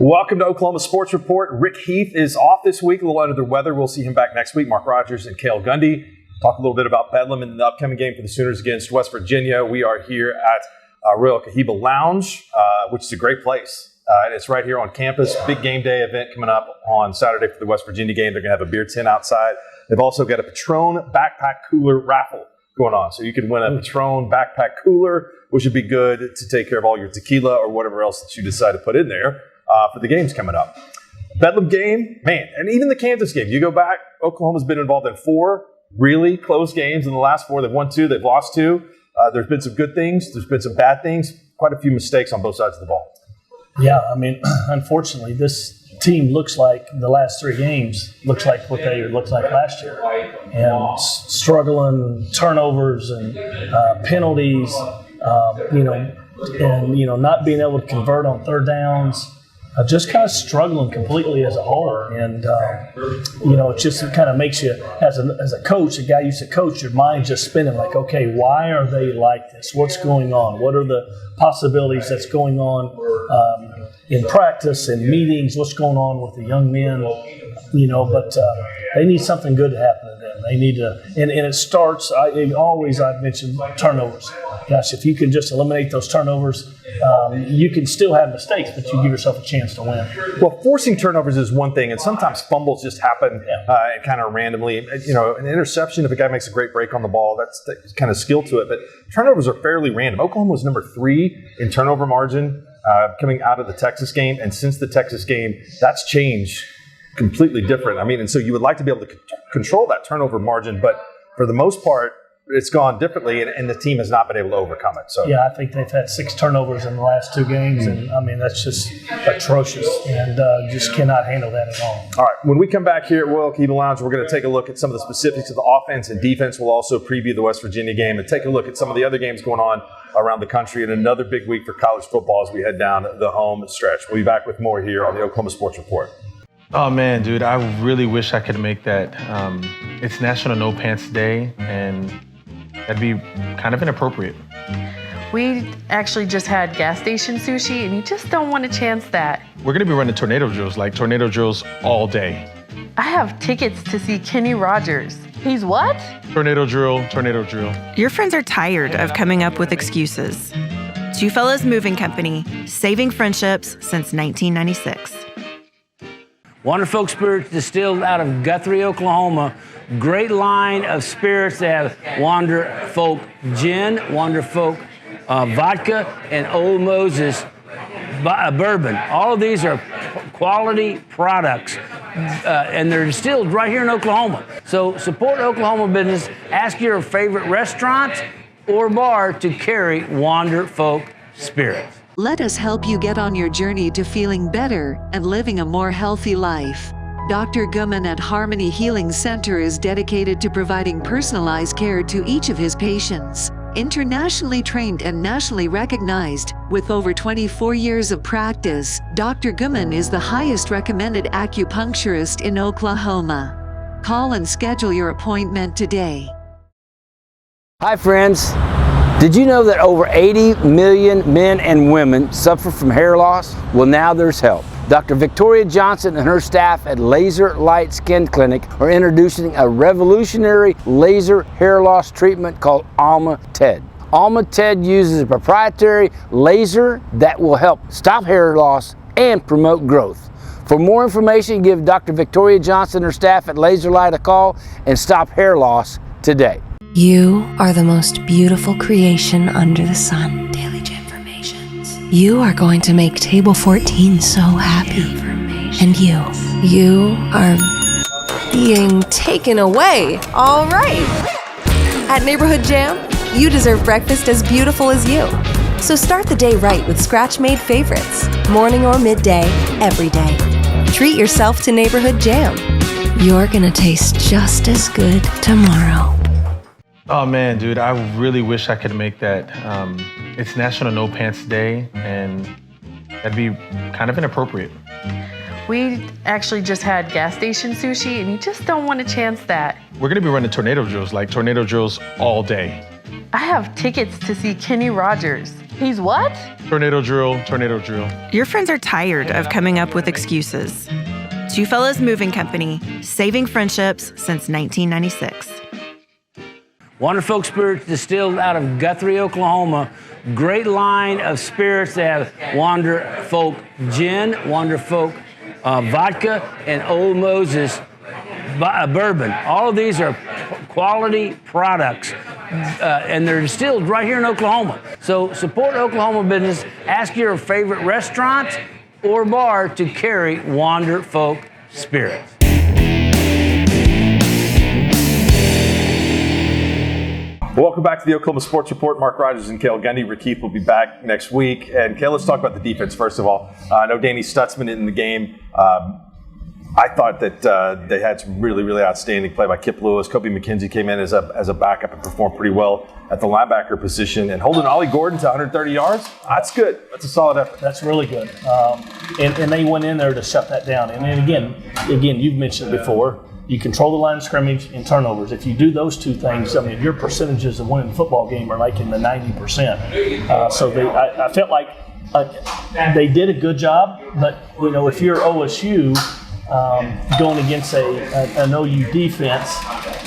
Welcome to Oklahoma Sports Report. Rick Heath is off this week, a little under the weather. We'll see him back next week. Mark Rodgers and Cale Gundy talk a little bit about Bedlam and the upcoming game for the Sooners against West Virginia. We are here at Royal Cohiba Lounge, which is a great place. And it's right here on campus. Big game day event coming up on Saturday for the West Virginia game. They're going to have a beer tent outside. They've also got a Patron backpack cooler raffle going on. So you can win a Patron backpack cooler, which would be good to take care of all your tequila or whatever else that you decide to put in there for the games coming up. Bedlam game, man, and even the Kansas game. You go back, Oklahoma's been involved in 4 really close games in the last 4. They've won 2, they've lost 2. There's been some good things, there's been some bad things, quite a few mistakes on both sides of the ball. Yeah, I mean, unfortunately, this team looks like the last 3 games looks like what they looked like last year, and struggling turnovers and penalties, not being able to convert on third downs, just kind of struggling completely as a whole. And it just kind of makes you, as a coach, a guy used to coach, your mind just spinning like, okay, why are they like this? What's going on? What are the possibilities that's going on in practice and meetings? What's going on with the young men? But they need something good to happen to them. They need to, and it starts, I've mentioned turnovers. Gosh, if you can just eliminate those turnovers, you can still have mistakes, but you give yourself a chance to win. Well, forcing turnovers is one thing, and sometimes fumbles just happen kind of randomly. An interception, if a guy makes a great break on the ball, that's kind of skill to it. But turnovers are fairly random. Oklahoma was number 3 in turnover margin coming out of the Texas game, and since the Texas game, that's changed completely different. I mean, and so you would like to be able to control that turnover margin, but for the most part, it's gone differently, and the team has not been able to overcome it. So yeah, I think they've had 6 turnovers in the last 2 games, and I mean that's just atrocious, and just cannot handle that at all. All right, when we come back here at Royal Cohiba Lounge, we're going to take a look at some of the specifics of the offense and defense. We'll also preview the West Virginia game and take a look at some of the other games going on around the country, and another big week for college football as we head down the home stretch. We'll be back with more here on the Oklahoma Sports Report. Oh man, dude, I really wish I could make that. It's National No Pants Day, and that'd be kind of inappropriate. We actually just had gas station sushi, and you just don't want to chance that. We're gonna be running tornado drills all day. I have tickets to see Kenny Rodgers. He's what? Tornado drill. Your friends are tired of coming up with excuses. Two Fellas Moving Company, saving friendships since 1996. Wander Folk Spirits distilled out of Guthrie, Oklahoma. Great line of spirits. They have Wander Folk Gin, Wander Folk Vodka, and Old Moses Bourbon. All of these are quality products, and they're distilled right here in Oklahoma. So support Oklahoma business. Ask your favorite restaurant or bar to carry Wander Folk Spirits. Let us help you get on your journey to feeling better and living a more healthy life. Dr. Gumman at Harmony Healing Center is dedicated to providing personalized care to each of his patients. Internationally trained and nationally recognized, with over 24 years of practice, Dr. Gumman is the highest recommended acupuncturist in Oklahoma. Call and schedule your appointment today. Hi friends. Did you know that over 80 million men and women suffer from hair loss? Well, now there's help. Dr. Victoria Johnson and her staff at Laser Light Skin Clinic are introducing a revolutionary laser hair loss treatment called Alma TED. Alma TED uses a proprietary laser that will help stop hair loss and promote growth. For more information, give Dr. Victoria Johnson and her staff at Laser Light a call and stop hair loss today. You are the most beautiful creation under the sun. Daily Informations. You are going to make Table 14 so happy. And you are being taken away. All right. At Neighborhood Jam, you deserve breakfast as beautiful as you. So start the day right with scratch-made favorites. Morning or midday, every day. Treat yourself to Neighborhood Jam. You're gonna taste just as good tomorrow. Oh man, dude, I really wish I could make that. It's National No Pants Day, and that'd be kind of inappropriate. We actually just had gas station sushi, and you just don't want to chance that. We're gonna be running tornado drills all day. I have tickets to see Kenny Rodgers. He's what? Tornado drill, tornado drill. Your friends are tired of coming up with excuses. Two Fellas Moving Company, saving friendships since 1996. Wander Folk Spirits distilled out of Guthrie, Oklahoma. Great line of spirits. They have Wander Folk Gin, Wander Folk Vodka, and Old Moses Bourbon. All of these are quality products, and they're distilled right here in Oklahoma. So support Oklahoma business. Ask your favorite restaurant or bar to carry Wander Folk Spirits. Welcome back to the Oklahoma Sports Report. Mark Rodgers and Cale Gundy. Rick Heath will be back next week. And Cale, let's talk about the defense first of all. I know Danny Stutzman in the game. I thought that they had some really, really outstanding play by Kip Lewis. Kobe McKenzie came in as a backup and performed pretty well at the linebacker position. And holding Ollie Gordon to 130 yards, that's good. That's a solid effort. That's really good. And they went in there to shut that down. And then again, you've mentioned it before, you control the line of scrimmage and turnovers. If you do those two things, I mean, your percentages of winning the football game are like in the 90%. So I felt like they did a good job. But, you know, if you're OSU, going against an OU defense,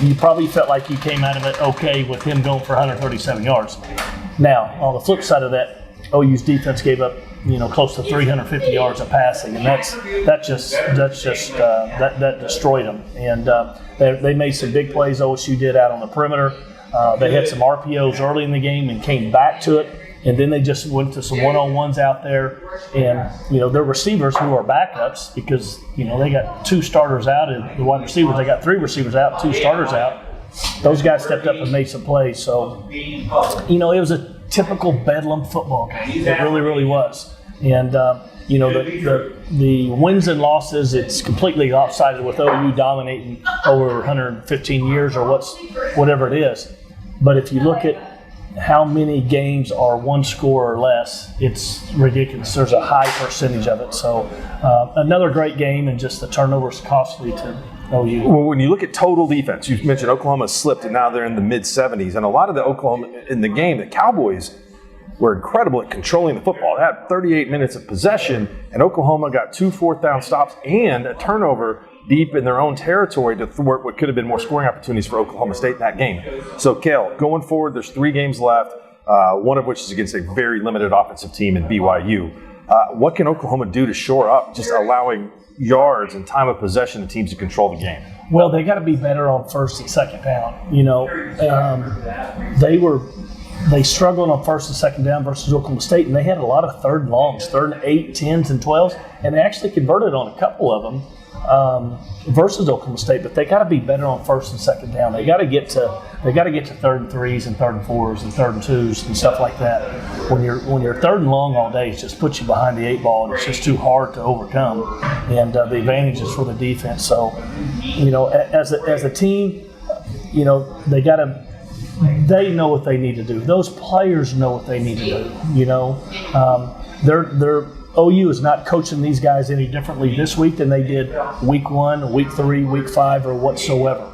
you probably felt like you came out of it okay with him going for 137 yards. Now, on the flip side of that, OU's defense gave up, close to 350 yards of passing, and that destroyed them. And they made some big plays. OSU did out on the perimeter. They had some RPOs early in the game and came back to it. And then they just went to some one-on-ones out there. And, their receivers who are backups, because, they got two starters out, and the wide receivers, they got three receivers out, two starters out. Those guys stepped up and made some plays. So, it was a typical Bedlam football game. It really, really was. And, the wins and losses, it's completely lopsided with OU dominating over 115 years or whatever it is. But if you look at how many games are one score or less, it's ridiculous. There's a high percentage of it. So another great game, and just the turnovers costly to OU. Well, when you look at total defense, you mentioned Oklahoma slipped and now they're in the mid-70s. And a lot of the Oklahoma in the game, the Cowboys were incredible at controlling the football. They had 38 minutes of possession, and Oklahoma got 2 fourth-down stops and a turnover deep in their own territory to thwart what could have been more scoring opportunities for Oklahoma State in that game. So, Cale, going forward, there's 3 games left, one of which is against a very limited offensive team in BYU. What can Oklahoma do to shore up just allowing yards and time of possession to teams to control the game? Well, they got to be better on first and second down. They struggled on first and second down versus Oklahoma State, and they had a lot of third and longs, 3rd and 8, 10s, and 12s, and they actually converted on a couple of them versus Oklahoma State. But they got to be better on first and second down. They got to get to 3rd and 3s and 3rd and 4s and 3rd and 2s and stuff like that. When you're 3rd and long all day, it just puts you behind the 8 ball, and it's just too hard to overcome. And the advantage is for the defense. So, as a team, they got to. They know what they need to do. Those players know what they need to do. OU is not coaching these guys any differently this week than they did week 1, week 3, week 5, or whatsoever.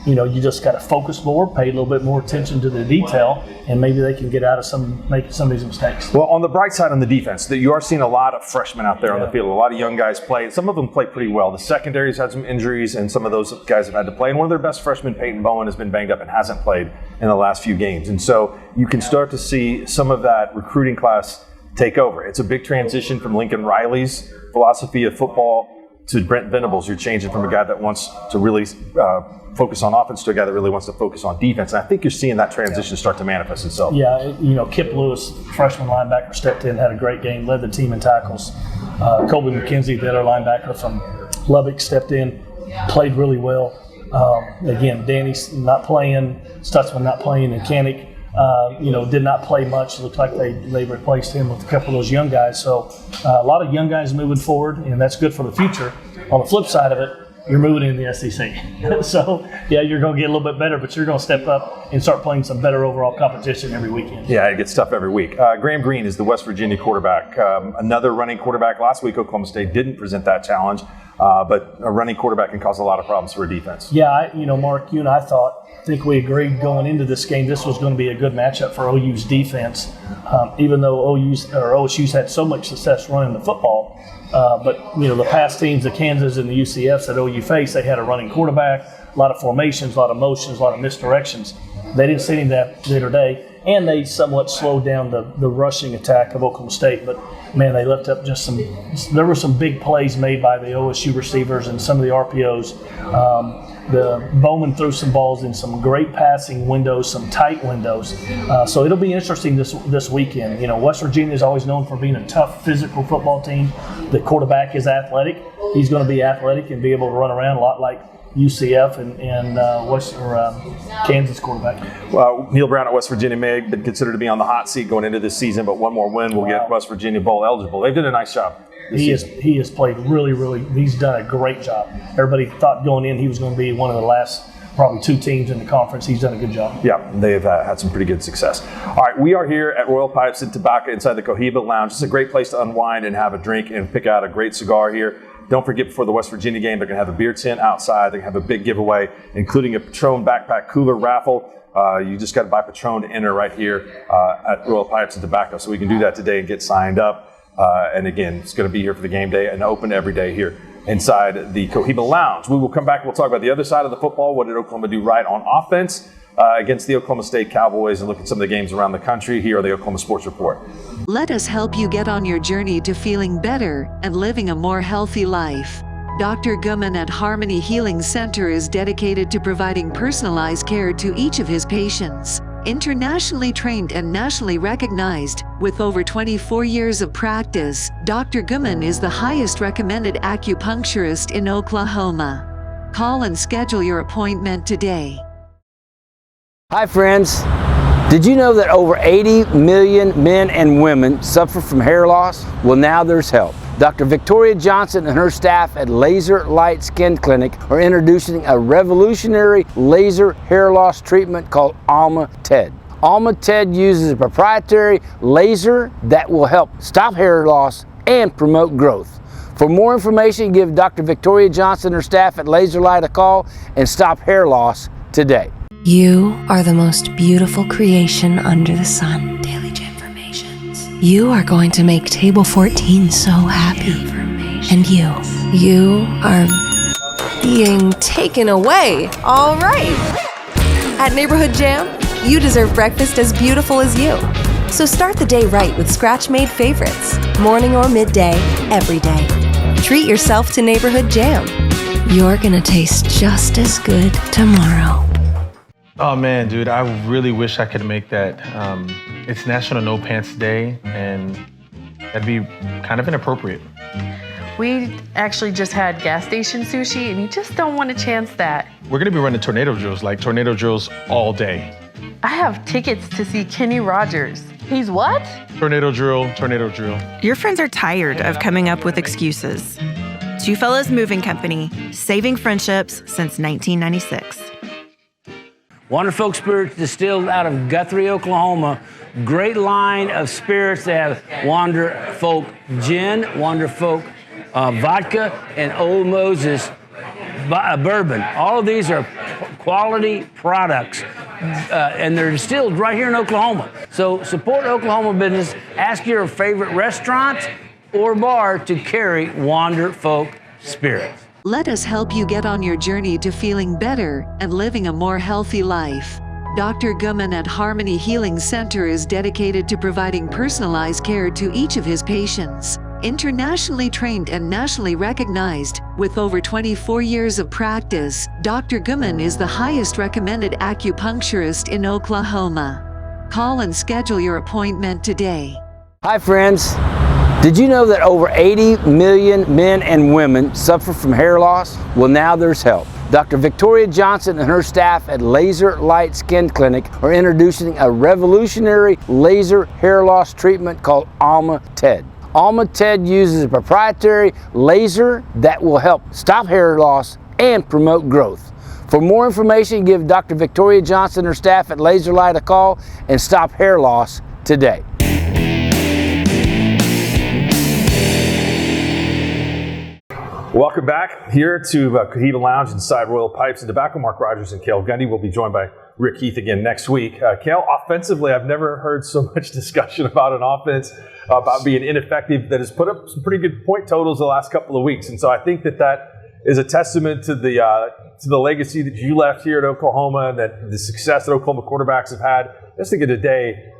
You just got to focus more, pay a little bit more attention to the detail, and maybe they can get out of making some of these mistakes. Well, on the bright side on the defense, you are seeing a lot of freshmen out there on the field. A lot of young guys play. Some of them play pretty well. The secondary's had some injuries, and some of those guys have had to play. And one of their best freshmen, Peyton Bowen, has been banged up and hasn't played in the last few games. And so you can start to see some of that recruiting class take over. It's a big transition from Lincoln Riley's philosophy of football to Brent Venables. You're changing from a guy that wants to really focus on offense to a guy that really wants to focus on defense. And I think you're seeing that transition start to manifest itself. Yeah, Kip Lewis, freshman linebacker, stepped in, had a great game, led the team in tackles. Kobe McKenzie, the other linebacker from Lubbock, stepped in, played really well. Again, Danny's not playing, Stutzman not playing, and Kanik, did not play much. It looked like they replaced him with a couple of those young guys. So a lot of young guys moving forward, and that's good for the future. On the flip side of it, you're moving in the SEC. So, yeah, you're going to get a little bit better, but you're going to step up and start playing some better overall competition every weekend. Yeah, it gets tough every week. Graham Green is the West Virginia quarterback. Another running quarterback. Last week, Oklahoma State didn't present that challenge, but a running quarterback can cause a lot of problems for a defense. Yeah, Mark, you and I think we agreed going into this game this was going to be a good matchup for OU's defense, even though OSU's had so much success running the football. But the past teams, the Kansas and the UCFs that OU faced, they had a running quarterback, a lot of formations, a lot of motions, a lot of misdirections. They didn't see any of that the other day, and they somewhat slowed down the rushing attack of Oklahoma State. But man, they left up there were some big plays made by the OSU receivers and some of the RPOs. The Bowman threw some balls in some great passing windows, some tight windows. So it'll be interesting this weekend. West Virginia is always known for being a tough, physical football team. The quarterback is athletic. He's going to be athletic and be able to run around a lot like UCF and Kansas quarterback. Well, Neil Brown at West Virginia may have been considered to be on the hot seat going into this season, but one more win will get West Virginia bowl eligible. They did a nice job. He has played really, he's done a great job. Everybody thought going in he was going to be one of the last probably two teams in the conference. He's done a good job. Yeah, they've had some pretty good success. All right, we are here at Royal Pipes and Tobacco inside the Cohiba Lounge. It's a great place to unwind and have a drink and pick out a great cigar here. Don't forget, before the West Virginia game, they're going to have a beer tent outside. They're going to have a big giveaway, including a Patron backpack cooler raffle. You just got to buy Patron to enter right here at Royal Pipes and Tobacco. So we can do that today and get signed up. And again, it's going to be here for the game day and open every day here inside the Cohiba Lounge. We will come back and we'll talk about the other side of the football. What did Oklahoma do right on offense against the Oklahoma State Cowboys, and look at some of the games around the country. Here are the Oklahoma Sports Report. Let us help you get on your journey to feeling better and living a more healthy life. Dr. Gumman at Harmony Healing Center is dedicated to providing personalized care to each of his patients. Internationally trained and nationally recognized, with over 24 years of practice, Dr. Gumman is the highest recommended acupuncturist in Oklahoma. Call and schedule your appointment today. Hi friends, did you know that over 80 million men and women suffer from hair loss? Well, now there's help. Dr. Victoria Johnson and her staff at Laser Light Skin Clinic are introducing a revolutionary laser hair loss treatment called Alma TED. Alma TED uses a proprietary laser that will help stop hair loss and promote growth. For more information, give Dr. Victoria Johnson and her staff at Laser Light a call and stop hair loss today. You are the most beautiful creation under the sun. Daily Informations. You are going to make Table 14 so happy. And you are being taken away. All right. At Neighborhood Jam, you deserve breakfast as beautiful as you. So start the day right with scratch-made favorites, morning or midday, every day. Treat yourself to Neighborhood Jam. You're gonna taste just as good tomorrow. Oh man, dude, I really wish I could make that. It's National No Pants Day, and that'd be kind of inappropriate. We actually just had gas station sushi, and you just don't want to chance that. We're gonna be running tornado drills all day. I have tickets to see Kenny Rodgers. He's what? Tornado drill. Your friends are tired of coming up with excuses. Two Fellas Moving Company, saving friendships since 1996. Wonderfolk Spirits distilled out of Guthrie, Oklahoma. Great line of spirits. They have Wonderfolk Gin, Wonderfolk Vodka, and Old Moses Bourbon. All of these are quality products, and they're distilled right here in Oklahoma. So support Oklahoma business. Ask your favorite restaurant or bar to carry Wonderfolk Spirits. Let us help you get on your journey to feeling better and living a more healthy life. Dr. Gumman at Harmony Healing Center is dedicated to providing personalized care to each of his patients. Internationally trained and nationally recognized, with over 24 years of practice, Dr. Gumman is the highest recommended acupuncturist in Oklahoma. Call and schedule your appointment today. Hi friends, did you know that over 80 million men and women suffer from hair loss? Well, now there's help. Dr. Victoria Johnson and her staff at Laser Light Skin Clinic are introducing a revolutionary laser hair loss treatment called Alma TED. Alma TED uses a proprietary laser that will help stop hair loss and promote growth. For more information, give Dr. Victoria Johnson and her staff at Laser Light a call and stop hair loss today. Welcome back here to Cohiba Lounge inside Royal Pipes and Tobacco. Mark Rodgers and Cale Gundy will be joined by Rick Heath again next week. Cale, offensively, I've never heard so much discussion about an offense about being ineffective that has put up some pretty good point totals the last couple of weeks. And so I think that is a testament to the legacy that you left here at Oklahoma and that the success that Oklahoma quarterbacks have had. Just think of today,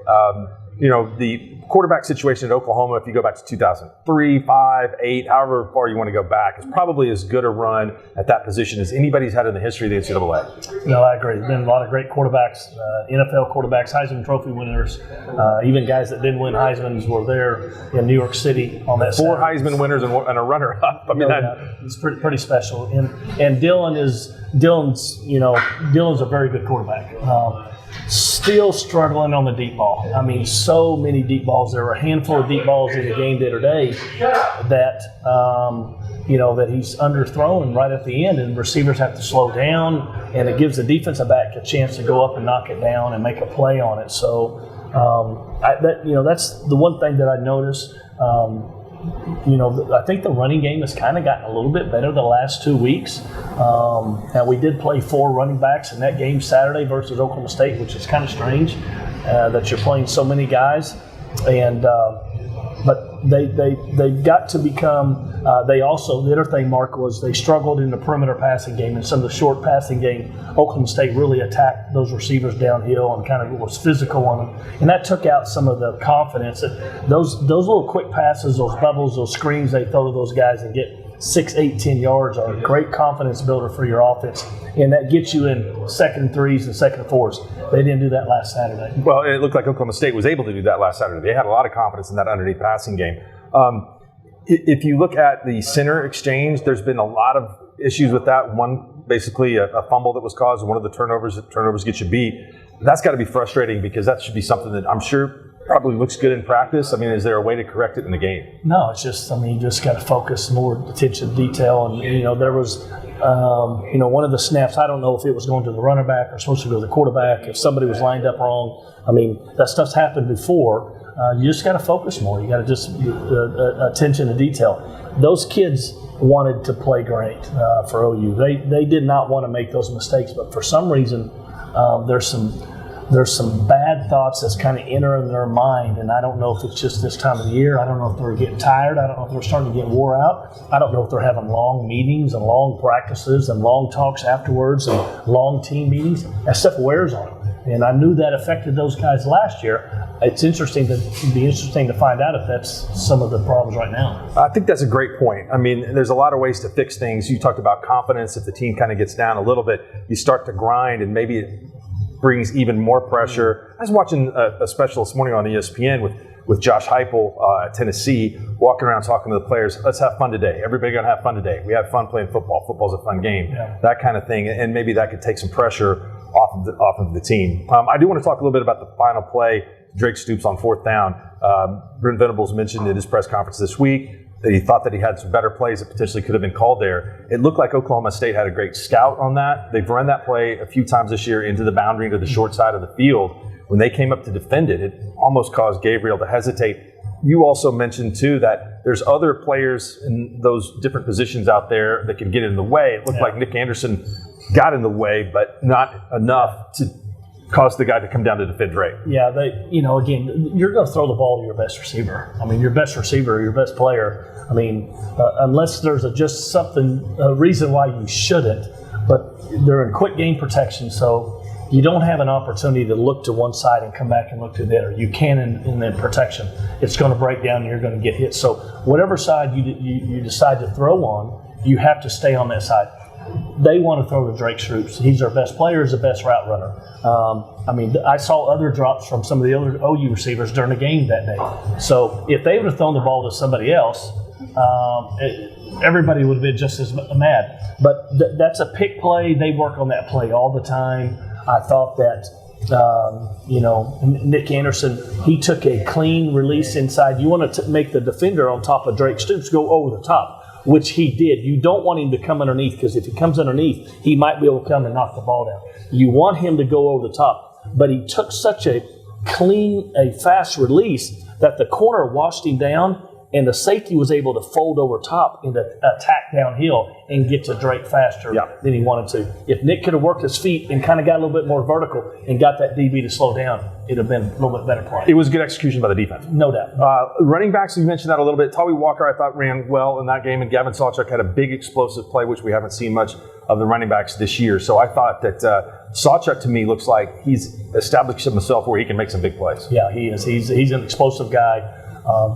the quarterback situation at Oklahoma, if you go back to 2003, 5, 8, however far you want to go back, is probably as good a run at that position as anybody's had in the history of the NCAA. No, I agree. There's been a lot of great quarterbacks, NFL quarterbacks, Heisman Trophy winners, even guys that didn't win Heismans were there in New York City on that 4 Saturday. Heisman winners and a runner-up. I mean, it's pretty special. And Dylan's a very good quarterback. Still struggling on the deep ball. I mean, so many deep balls. There were a handful of deep balls in the game the other day that that he's underthrown right at the end, and receivers have to slow down, and it gives the defensive back a chance to go up and knock it down and make a play on it. So that's the one thing that I noticed. I think the running game has kind of gotten a little bit better the last 2 weeks. Now, we did play 4 running backs in that game Saturday versus Oklahoma State, which is kind of strange that you're playing so many guys. But they've got to become. The other thing, Mark, was they struggled in the perimeter passing game and some of the short passing game. Oklahoma State really attacked those receivers downhill and kind of was physical on them, and that took out some of the confidence. That those little quick passes, those bubbles, those screens they throw to those guys and get 6, 8, 10 yards are a great confidence builder for your offense, and that gets you in second threes and second fours. They didn't do that last Saturday. Well, it looked like Oklahoma State was able to do that last Saturday. They had a lot of confidence in that underneath passing game. If you look at the center exchange, there's been a lot of issues with that. One, basically a fumble that was caused, one of the turnovers get you beat. That's got to be frustrating because that should be something that I'm sure probably looks good in practice. I mean, is there a way to correct it in the game? No, it's just, you just got to focus more attention to detail. And, there was, one of the snaps, I don't know if it was going to the running back or supposed to go to the quarterback, if somebody was lined up wrong. I mean, that stuff's happened before. You just got to focus more. You got to just attention to detail. Those kids wanted to play great for OU. They did not want to make those mistakes, but for some reason, there's some bad thoughts that's kind of entering their mind, and I don't know if it's just this time of the year. I don't know if they're getting tired. I don't know if they're starting to get wore out. I don't know if they're having long meetings and long practices and long talks afterwards and long team meetings. That stuff wears on them, and I knew that affected those guys last year. It'd be interesting to find out if that's some of the problems right now. I think that's a great point. I mean, there's a lot of ways to fix things. You talked about confidence. If the team kind of gets down a little bit, you start to grind, and maybe it brings even more pressure. I was watching a special this morning on ESPN with Josh Heupel at Tennessee, walking around talking to the players. Let's have fun today. Everybody gonna have fun today. We have fun playing football. Football's a fun game. Yeah. That kind of thing, and maybe that could take some pressure off of the team. I do want to talk a little bit about the final play. Drake Stoops on 4th down. Brent Venables mentioned in his press conference this week that he thought that he had some better plays that potentially could have been called there. It looked like Oklahoma State had a great scout on that. They've run that play a few times this year into the boundary, into the short side of the field. When they came up to defend it, it almost caused Gabriel to hesitate. You also mentioned, too, that there's other players in those different positions out there that can get in the way. It looked like Nick Anderson got in the way, but not enough to cause the guy to come down to defend Drake. Yeah, again, you're going to throw the ball to your best receiver. I mean, your best receiver, your best player. I mean, unless there's a reason why you shouldn't, but they're in quick game protection, so you don't have an opportunity to look to one side and come back and look to the other. You can in the protection. It's going to break down and you're going to get hit. So whatever side you decide to throw on, you have to stay on that side. They want to throw to Drake Stoops. He's their best player, he's the best route runner. I saw other drops from some of the other OU receivers during the game that day. So if they would have thrown the ball to somebody else, everybody would have been just as mad. But that's a pick play. They work on that play all the time. I thought that, Nick Anderson, he took a clean release inside. You want to make the defender on top of Drake Stoops go over the top. which he did. You don't want him to come underneath, because if he comes underneath, he might be able to come and knock the ball down. You want him to go over the top. But he took such a fast release that the corner washed him down, and the safety was able to fold over top and attack downhill and get to Drake faster than he wanted to. If Nick could have worked his feet and kind of got a little bit more vertical and got that DB to slow down, it would have been a little bit better play. It was good execution by the defense. No doubt. Running backs, you mentioned that a little bit. Tawee Walker, I thought, ran well in that game, and Gavin Sawchuk had a big explosive play, which we haven't seen much of the running backs this year. So I thought that Sawchuk, to me, looks like he's established himself where he can make some big plays. Yeah, he is. He's an explosive guy.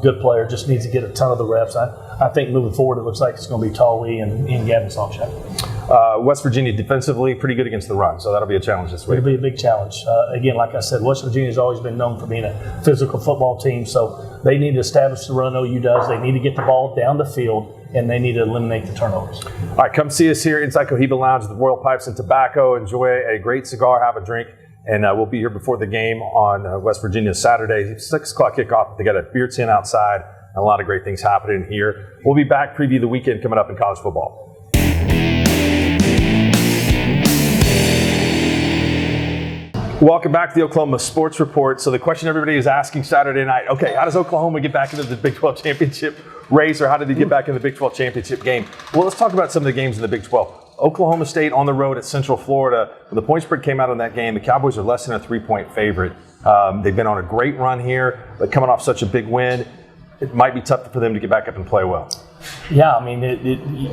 Good player, just needs to get a ton of the reps. I think moving forward, it looks like it's going to be Tawee and Gavin Sawchuk. West Virginia defensively pretty good against the run, so that'll be a challenge this week. It'll be a big challenge. Again, like I said, West Virginia's always been known for being a physical football team, so they need to establish the run OU does. They need to get the ball down the field, and they need to eliminate the turnovers. All right, come see us here inside Cohiba Lounge with Royal Pipes and Tobacco. Enjoy a great cigar, have a drink. And we'll be here before the game on West Virginia Saturday, 6 o'clock kickoff. They got a beer tent outside and a lot of great things happening here. We'll be back, preview the weekend coming up in college football. Welcome back to the Oklahoma Sports Report. So the question everybody is asking Saturday night, okay, how does Oklahoma get back into the Big 12 championship race, or how did they get back in the Big 12 championship game? Well, let's talk about some of the games in the Big 12. Oklahoma State on the road at Central Florida. When the point spread came out in that game, the Cowboys are less than a 3-point favorite. They've been on a great run here, but coming off such a big win, it might be tough for them to get back up and play well. Yeah, I mean,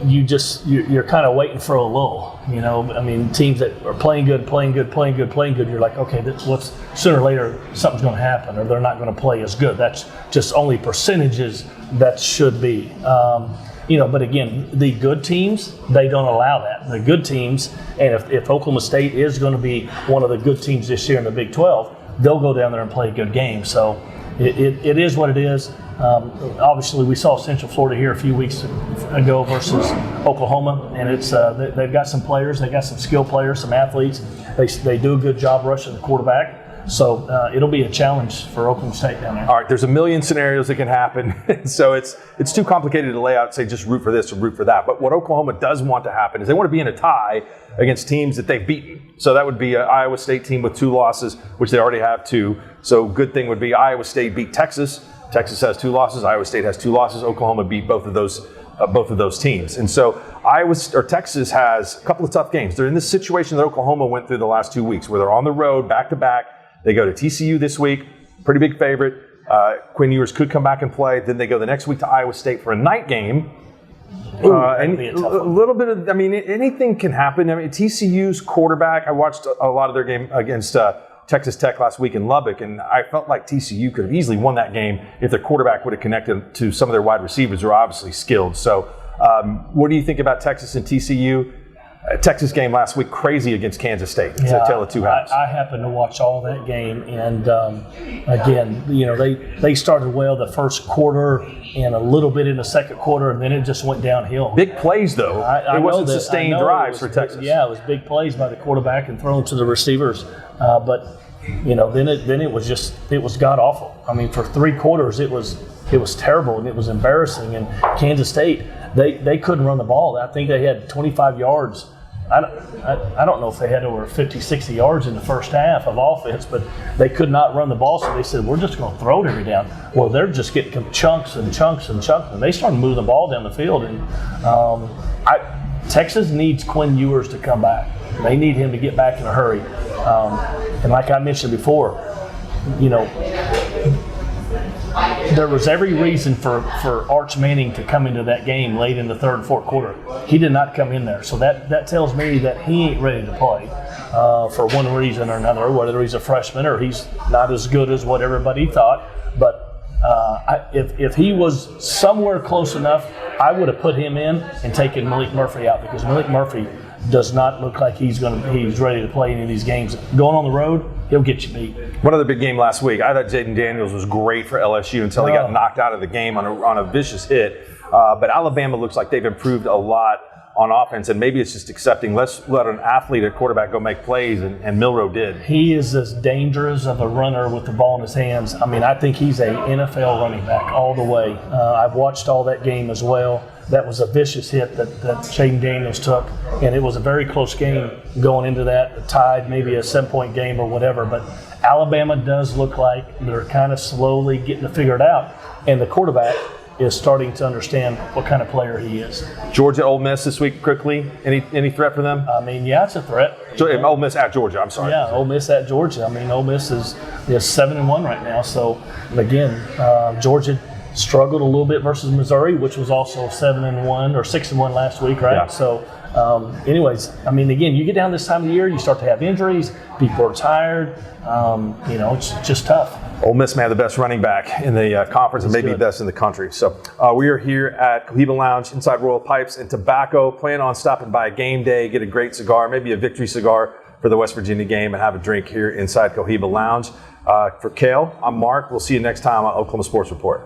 you're kind of waiting for a lull. You know, I mean, teams that are playing good, you're like, okay, what's sooner or later something's going to happen, or they're not going to play as good. That's just only percentages that should be. But again, the good teams, they don't allow that. The good teams, and if Oklahoma State is going to be one of the good teams this year in the Big 12, they'll go down there and play a good game. So it is what it is. Obviously, we saw Central Florida here a few weeks ago versus Oklahoma, and it's they've got some players, they got some skilled players, some athletes. They do a good job rushing the quarterback. So it'll be a challenge for Oklahoma State down there. All right, there's a million scenarios that can happen. So it's too complicated to lay out and say just root for this or root for that. But what Oklahoma does want to happen is they want to be in a tie against teams that they've beaten. So that would be an Iowa State team with 2 losses, which they already have 2. So good thing would be Iowa State beat Texas. Texas has 2 losses. Iowa State has 2 losses. Oklahoma beat both of those teams. And so Texas has a couple of tough games. They're in this situation that Oklahoma went through the last 2 weeks, where they're on the road back-to-back. They go to TCU this week, pretty big favorite. Quinn Ewers could come back and play. Then they go the next week to Iowa State for a night game. And a little bit of, anything can happen. TCU's quarterback, I watched a lot of their game against Texas Tech last week in Lubbock, and I felt like TCU could have easily won that game if their quarterback would have connected to some of their wide receivers who are obviously skilled. So what do you think about Texas and TCU? Texas game last week, crazy against Kansas State. It's a tale of two halves. I happened to watch all that game, and again, they started well the first quarter and a little bit in the second quarter, and then it just went downhill. Big plays, though. It wasn't sustained drives for Texas. Yeah, it was big plays by the quarterback and thrown to the receivers. But then it was god awful. I mean, for 3 quarters, it was terrible and it was embarrassing. And Kansas State, they couldn't run the ball. I think they had 25 yards. I don't know if they had over 50, 60 yards in the first half of offense, but they could not run the ball, so they said, we're just going to throw it every down. Well, they're just getting chunks and chunks and chunks, and they started moving the ball down the field. And Texas needs Quinn Ewers to come back. They need him to get back in a hurry. And like I mentioned before, there was every reason for Arch Manning to come into that game late in the third and fourth quarter. He did not come in there. So that tells me that he ain't ready to play for one reason or another, whether he's a freshman or he's not as good as what everybody thought. But if he was somewhere close enough, I would have put him in and taken Malik Murphy out, because Malik Murphy does not look like he's ready to play any of these games. Going on the road, he'll get you beat. One other big game last week. I thought Jaden Daniels was great for LSU until he got knocked out of the game on a vicious hit. But Alabama looks like they've improved a lot on offense, and maybe it's just accepting, let's let an athlete at quarterback go make plays, and Milroe did. He is as dangerous of a runner with the ball in his hands. I mean, I think he's a NFL running back all the way. I've watched all that game as well. that was a vicious hit that Shaden Daniels took, and it was a very close game going into that, tied, maybe a 7-point game or whatever. But Alabama does look like they're kind of slowly getting to figure it out, and the quarterback is starting to understand what kind of player he is. Georgia, Ole Miss this week quickly. Any threat for them? I mean, yeah, it's a threat. Ole Miss at Georgia. I'm sorry. Yeah, Ole Miss at Georgia. I mean, Ole Miss is 7-1 right now. So again, Georgia struggled a little bit versus Missouri, which was also 7-1 or 6-1 last week, right? Yeah. So, anyways, I mean, again, you get down this time of the year, you start to have injuries, people are tired. It's just tough. Ole Miss may have the best running back in the conference and maybe good. best in the country. So we are here at Cohiba Lounge inside Royal Pipes and Tobacco. Plan on stopping by a game day, get a great cigar, maybe a victory cigar for the West Virginia game, and have a drink here inside Cohiba Lounge. For Cale, I'm Mark. We'll see you next time on Oklahoma Sports Report.